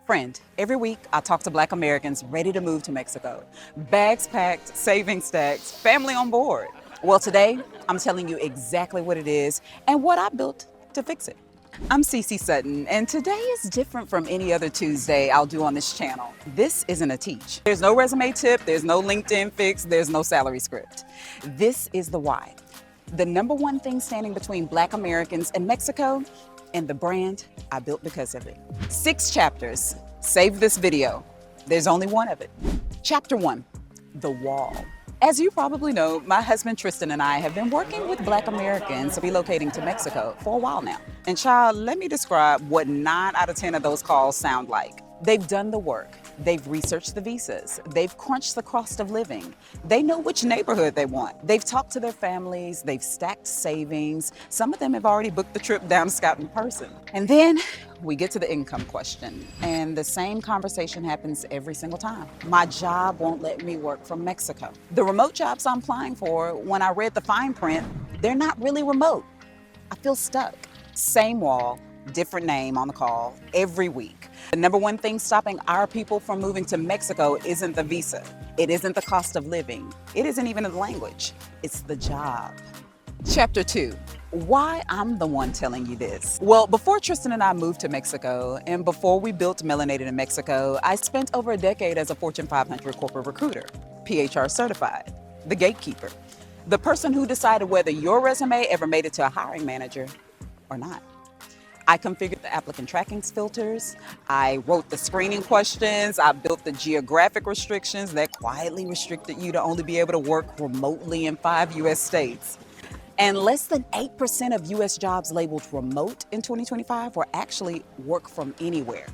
Friend, every week I talk to Black Americans ready to move to Mexico. Bags packed, savings stacked, family on board. Well, today I'm telling you exactly what it is and what I built to fix it. I'm CC Sutton, and today is different from any other Tuesday I'll do on this channel. This isn't a teach. There's no resume tip, there's no LinkedIn fix, there's no salary script. This is the why. The number one thing standing between Black Americans and Mexico, and the brand I built because of it. 6 chapters. Save this video. There's only one of it. Chapter 1, the wall. As you probably know, my husband Tristen and I have been working with Black Americans relocating to Mexico for a while now. And child, let me describe what 9 out of 10 of those calls sound like. They've done the work. They've researched the visas. They've crunched the cost of living. They know which neighborhood they want. They've talked to their families. They've stacked savings. Some of them have already booked the trip down to Scout in person. And then we get to the income question. And the same conversation happens every single time. My job won't let me work from Mexico. The remote jobs I'm applying for, when I read the fine print, they're not really remote. I feel stuck. Same wall, different name on the call every week. The number one thing stopping our people from moving to Mexico isn't the visa. It isn't the cost of living. It isn't even the language. It's the job. Chapter 2, why I'm the one telling you this. Well, before Tristen and I moved to Mexico and before we built Melanated in Mexico, I spent over a decade as a Fortune 500 corporate recruiter, PHR certified, the gatekeeper, the person who decided whether your resume ever made it to a hiring manager or not. I configured the applicant tracking filters, I wrote the screening questions, I built the geographic restrictions that quietly restricted you to only be able to work remotely in 5 US states. And less than 8% of US jobs labeled remote in 2025 were actually work from anywhere.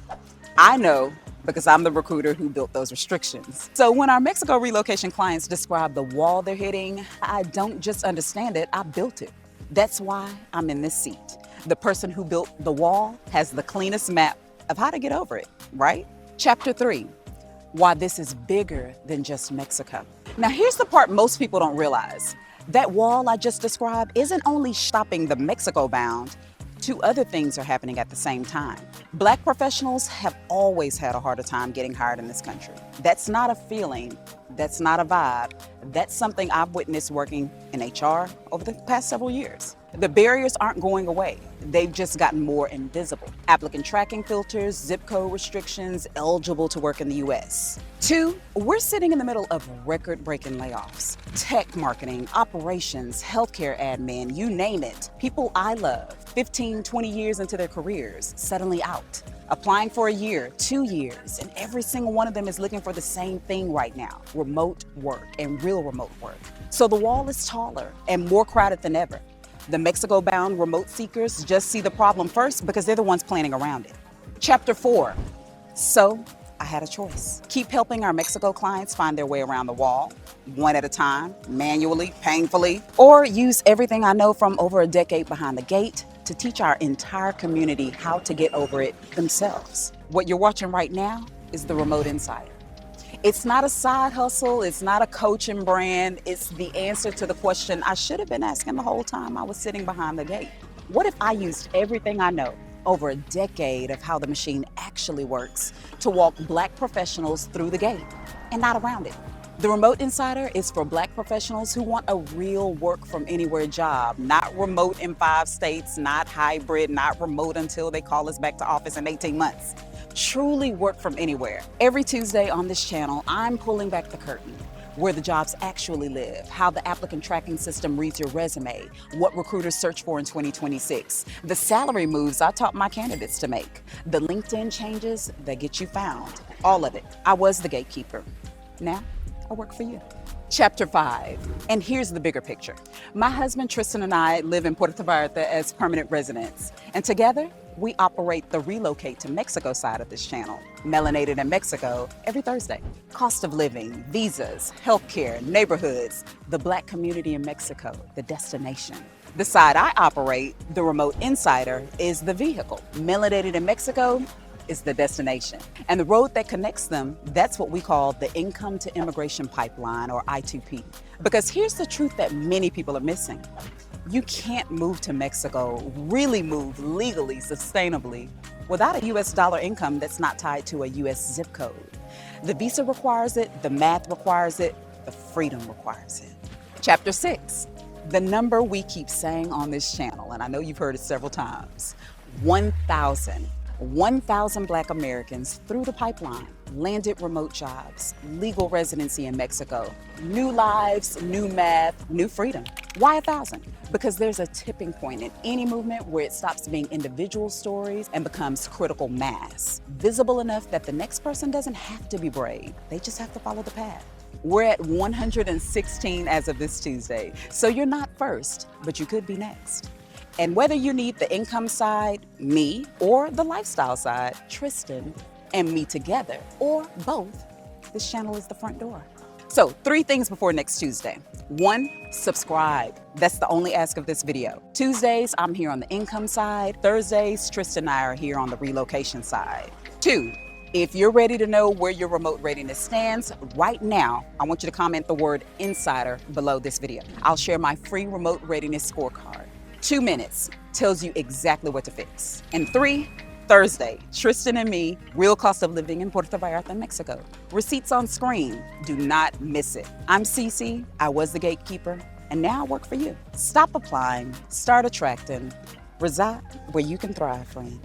I know because I'm the recruiter who built those restrictions. So when our Mexico relocation clients describe the wall they're hitting, I don't just understand it, I built it. That's why I'm in this seat. The person who built the wall has the cleanest map of how to get over it, right? Chapter 3, why this is bigger than just Mexico. Now here's the part most people don't realize. That wall I just described isn't only stopping the Mexico bound, 2 other things are happening at the same time. Black professionals have always had a harder time getting hired in this country. That's not a feeling, that's not a vibe, that's something I've witnessed working in HR over the past several years. The barriers aren't going away. They've just gotten more invisible. Applicant tracking filters, zip code restrictions, eligible to work in the US. 2, we're sitting in the middle of record-breaking layoffs. Tech marketing, operations, healthcare admin, you name it. People I love, 15, 20 years into their careers, suddenly out. Applying for a year, 2 years, and every single one of them is looking for the same thing right now, remote work and real remote work. So the wall is taller and more crowded than ever. The Mexico-bound remote seekers just see the problem first because they're the ones planning around it. Chapter 4, so I had a choice. Keep helping our Mexico clients find their way around the wall, one at a time, manually, painfully, or use everything I know from over a decade behind the gate to teach our entire community how to get over it themselves. What you're watching right now is the Remote Insider. It's not a side hustle, it's not a coaching brand, it's the answer to the question I should have been asking the whole time I was sitting behind the gate. What if I used everything I know over a decade of how the machine actually works to walk Black professionals through the gate and not around it? The Remote Insider is for Black professionals who want a real work from anywhere job, not remote in 5 states, not hybrid, not remote until they call us back to office in 18 months. Truly work from anywhere. Every Tuesday on this channel, I'm pulling back the curtain, where the jobs actually live, how the applicant tracking system reads your resume, what recruiters search for in 2026, the salary moves I taught my candidates to make, the LinkedIn changes that get you found, all of it. I was the gatekeeper. Now, I work for you. Chapter 5, and here's the bigger picture. My husband Tristen and I live in Puerto Vallarta as permanent residents, and together we operate the Relocate to Mexico side of this channel, Melanated in Mexico, every Thursday. Cost of living, visas, healthcare, neighborhoods, the Black community in Mexico, the destination. The side I operate, the Remote Insider, is the vehicle. Melanated in Mexico is the destination. And the road that connects them, that's what we call the Income to Immigration Pipeline, or I2P. Because here's the truth that many people are missing. You can't move to Mexico, really move legally, sustainably, without a US dollar income that's not tied to a US zip code. The visa requires it, the math requires it, the freedom requires it. Chapter 6, the number we keep saying on this channel, and I know you've heard it several times, 1,000. 1,000 Black Americans through the pipeline landed remote jobs, legal residency in Mexico, new lives, new math, new freedom. Why 1,000? Because there's a tipping point in any movement where it stops being individual stories and becomes critical mass, visible enough that the next person doesn't have to be brave, they just have to follow the path. We're at 116 as of this Tuesday, so you're not first, but you could be next. And whether you need the income side, me, or the lifestyle side, Tristen and me together, or both, this channel is the front door. So 3 things before next Tuesday. 1, subscribe. That's the only ask of this video. Tuesdays, I'm here on the income side. Thursdays, Tristen and I are here on the relocation side. 2, if you're ready to know where your remote readiness stands right now, I want you to comment the word insider below this video. I'll share my free remote readiness scorecard. 2 minutes tells you exactly what to fix. And 3, Thursday, Tristen and me, real cost of living in Puerto Vallarta, Mexico. Receipts on screen, do not miss it. I'm CC, I was the gatekeeper, and now I work for you. Stop applying, start attracting, reside where you can thrive, friend.